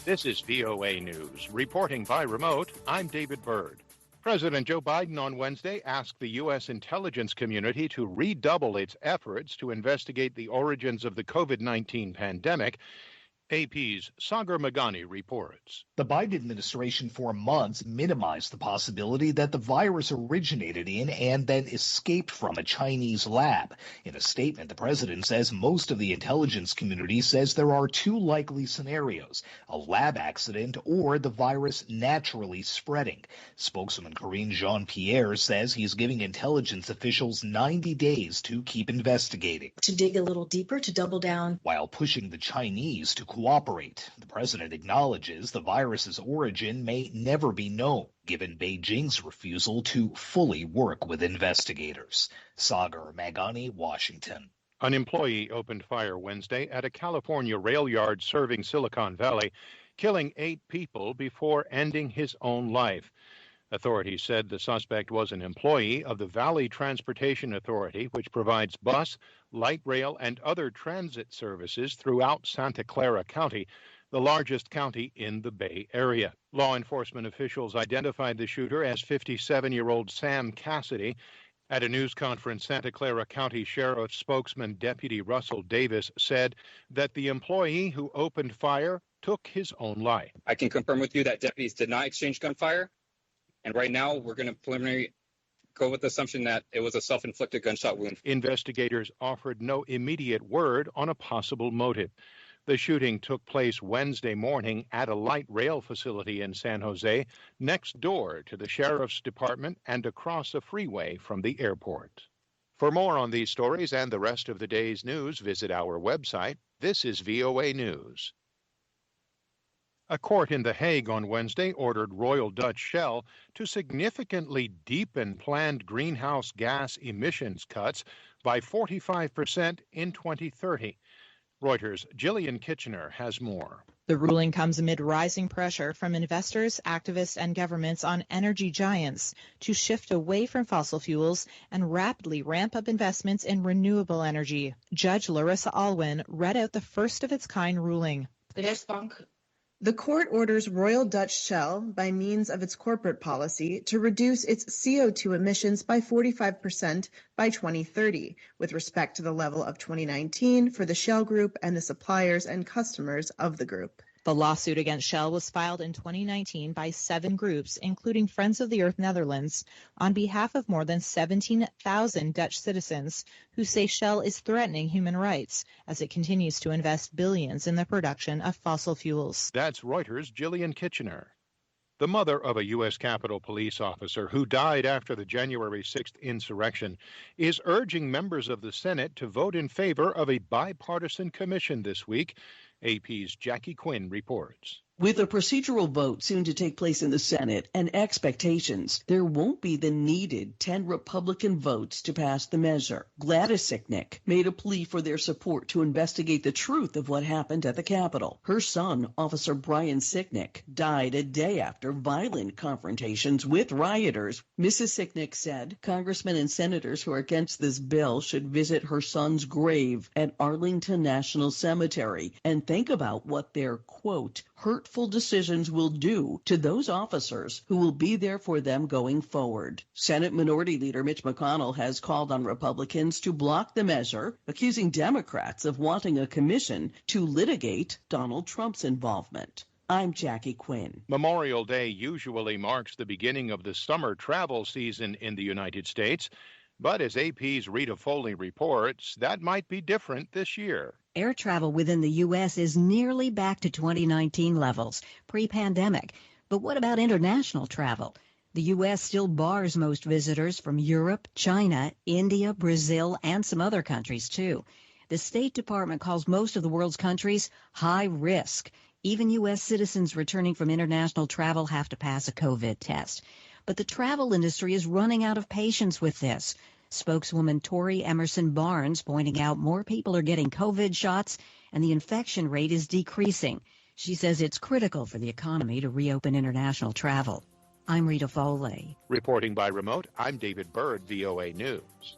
This is VOA News. Reporting by remote, I'm David Byrd. President Joe Biden on Wednesday asked the U.S. intelligence community to redouble its efforts to investigate the origins of the COVID-19 pandemic. AP's Sagar Meghani reports. The Biden administration for months minimized the possibility that the virus originated in and then escaped from a Chinese lab. In a statement, the president says most of the intelligence community says there are two likely scenarios: a lab accident or the virus naturally spreading. Spokesman Karine Jean-Pierre says he's giving intelligence officials 90 days to keep investigating. To dig a little deeper, to double down. While pushing the Chinese to cooperate, the president acknowledges the virus's origin may never be known, given Beijing's refusal to fully work with investigators. Sagar Meghani, Washington. An employee opened fire Wednesday at a California rail yard serving Silicon Valley, killing 8 people before ending his own life. Authorities said the suspect was an employee of the Valley Transportation Authority, which provides bus, light rail, and other transit services throughout Santa Clara County, the largest county in the Bay Area. Law enforcement officials identified the shooter as 57-year-old Sam Cassidy. At a news conference, Santa Clara County Sheriff's spokesman Deputy Russell Davis said that the employee who opened fire took his own life. I can confirm with you that deputies did not exchange gunfire. And right now, we're going to preliminarily go with the assumption that it was a self-inflicted gunshot wound. Investigators offered no immediate word on a possible motive. The shooting took place Wednesday morning at a light rail facility in San Jose, next door to the sheriff's department and across a freeway from the airport. For more on these stories and the rest of the day's news, visit our website. This is VOA News. A court in The Hague on Wednesday ordered Royal Dutch Shell to significantly deepen planned greenhouse gas emissions cuts by 45% in 2030. Reuters' Gillian Kitchener has more. The ruling comes amid rising pressure from investors, activists, and governments on energy giants to shift away from fossil fuels and rapidly ramp up investments in renewable energy. Judge Larissa Alwyn read out the first of its kind ruling. The court orders Royal Dutch Shell, by means of its corporate policy, to reduce its CO2 emissions by 45% by 2030, with respect to the level of 2019 for the Shell Group and the suppliers and customers of the group. The lawsuit against Shell was filed in 2019 by 7 groups, including Friends of the Earth Netherlands, on behalf of more than 17,000 Dutch citizens who say Shell is threatening human rights as it continues to invest billions in the production of fossil fuels. That's Reuters' Gillian Kitchener. The mother of a U.S. Capitol Police officer who died after the January 6th insurrection is urging members of the Senate to vote in favor of a bipartisan commission this week. AP's Jackie Quinn reports. With a procedural vote soon to take place in the Senate and expectations, there won't be the needed 10 Republican votes to pass the measure. Gladys Sicknick made a plea for their support to investigate the truth of what happened at the Capitol. Her son, Officer Brian Sicknick, died a day after violent confrontations with rioters. Mrs. Sicknick said congressmen and senators who are against this bill should visit her son's grave at Arlington National Cemetery and think about what their, quote, hurtful decisions will do to those officers who will be there for them going forward. Senate Minority Leader Mitch McConnell has called on Republicans to block the measure, accusing Democrats of wanting a commission to litigate Donald Trump's involvement. I'm Jackie Quinn. Memorial Day usually marks the beginning of the summer travel season in the United States, but as AP's Rita Foley reports, that might be different this year. Air travel within the U.S. is nearly back to 2019 levels, pre-pandemic. But what about international travel? The U.S. still bars most visitors from Europe, China, India, Brazil, and some other countries, too. The State Department calls most of the world's countries high risk. Even U.S. citizens returning from international travel have to pass a COVID test. But the travel industry is running out of patience with this. Spokeswoman Tori Emerson Barnes pointing out more people are getting COVID shots and the infection rate is decreasing. She says it's critical for the economy to reopen international travel. I'm Rita Foley. Reporting by remote, I'm David Byrd, VOA News.